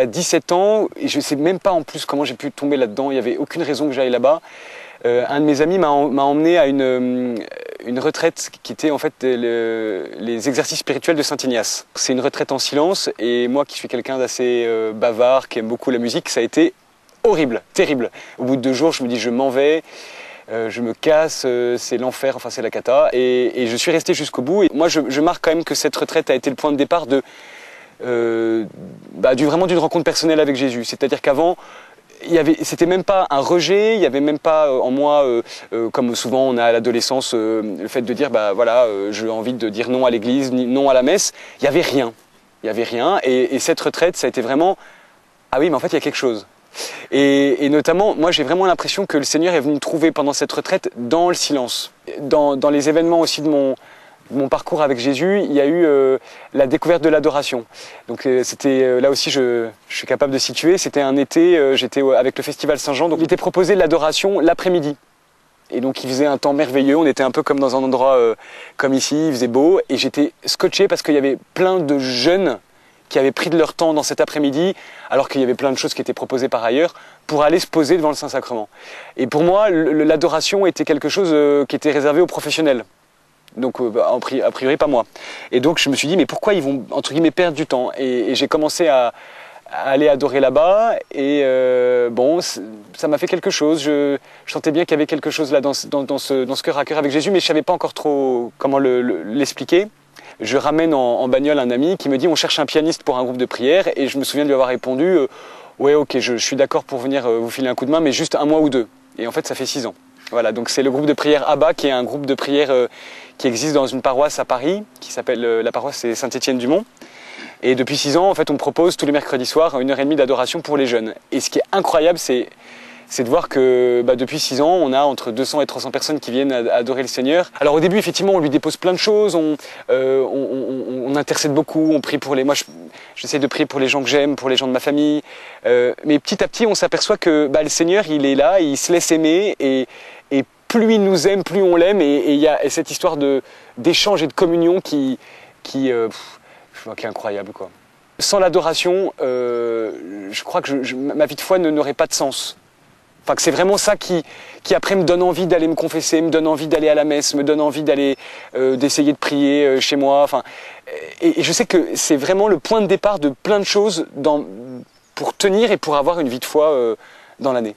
À 17 ans, et je ne sais même pas en plus comment j'ai pu tomber là-dedans, il n'y avait aucune raison que j'aille là-bas. Un de mes amis m'a emmené à une retraite qui était en fait les exercices spirituels de Saint-Ignace. C'est une retraite en silence et moi qui suis quelqu'un d'assez bavard, qui aime beaucoup la musique, ça a été horrible, terrible. Au bout de 2 jours, je me dis je m'en vais, je me casse, c'est l'enfer, enfin c'est la cata. Et je suis resté jusqu'au bout. Et moi je marque quand même que cette retraite a été le point de départ vraiment d'une rencontre personnelle avec Jésus. C'est-à-dire qu'avant, c'était même pas un rejet, il n'y avait même pas en moi, comme souvent on a à l'adolescence, le fait de dire voilà, j'ai envie de dire non à l'église, non à la messe. Il n'y avait rien. Il n'y avait rien. Et cette retraite, ça a été vraiment, ah oui, mais en fait il y a quelque chose. Et notamment, moi j'ai vraiment l'impression que le Seigneur est venu me trouver pendant cette retraite dans le silence. Dans les événements aussi de mon parcours avec Jésus, il y a eu la découverte de l'adoration. Donc c'était là aussi je suis capable de situer, c'était un été, j'étais avec le Festival Saint-Jean, donc il était proposé l'adoration l'après-midi. Et donc il faisait un temps merveilleux, on était un peu comme dans un endroit comme ici, il faisait beau, et j'étais scotché parce qu'il y avait plein de jeunes qui avaient pris de leur temps dans cet après-midi, alors qu'il y avait plein de choses qui étaient proposées par ailleurs, pour aller se poser devant le Saint-Sacrement. Et pour moi, l'adoration était quelque chose qui était réservé aux professionnels. Donc a priori pas moi. Et donc je me suis dit mais pourquoi ils vont entre guillemets perdre du temps, et j'ai commencé à aller adorer là-bas, et bon ça m'a fait quelque chose, je sentais bien qu'il y avait quelque chose là dans ce cœur à cœur avec Jésus, mais je savais pas encore trop comment l'expliquer. Je ramène en bagnole un ami qui me dit on cherche un pianiste pour un groupe de prière, et je me souviens de lui avoir répondu ouais ok je suis d'accord pour venir vous filer un coup de main, mais juste 1 mois ou 2. Et en fait ça fait 6 ans. Voilà, donc c'est le groupe de prière Abba, qui est un groupe de prière qui existe dans une paroisse à Paris, qui s'appelle, la paroisse c'est Saint-Étienne-du-Mont. Et depuis 6 ans, en fait, on propose tous les mercredis soirs 1h30 d'adoration pour les jeunes. Et ce qui est incroyable, c'est de voir que depuis 6 ans, on a entre 200 et 300 personnes qui viennent adorer le Seigneur. Alors au début, effectivement, on lui dépose plein de choses, on intercède beaucoup, on prie pour les... Moi, j'essaie de prier pour les gens que j'aime, pour les gens de ma famille. Mais petit à petit, on s'aperçoit que le Seigneur, il est là, il se laisse aimer, et plus il nous aime, plus on l'aime, et il y a cette histoire d'échange et de communion qui est incroyable, quoi. Sans l'adoration, je crois que ma vie de foi n'aurait pas de sens. Enfin, que c'est vraiment ça qui après me donne envie d'aller me confesser, me donne envie d'aller à la messe, me donne envie d'aller d'essayer de prier chez moi. Enfin, et je sais que c'est vraiment le point de départ de plein de choses pour tenir et pour avoir une vie de foi dans l'année.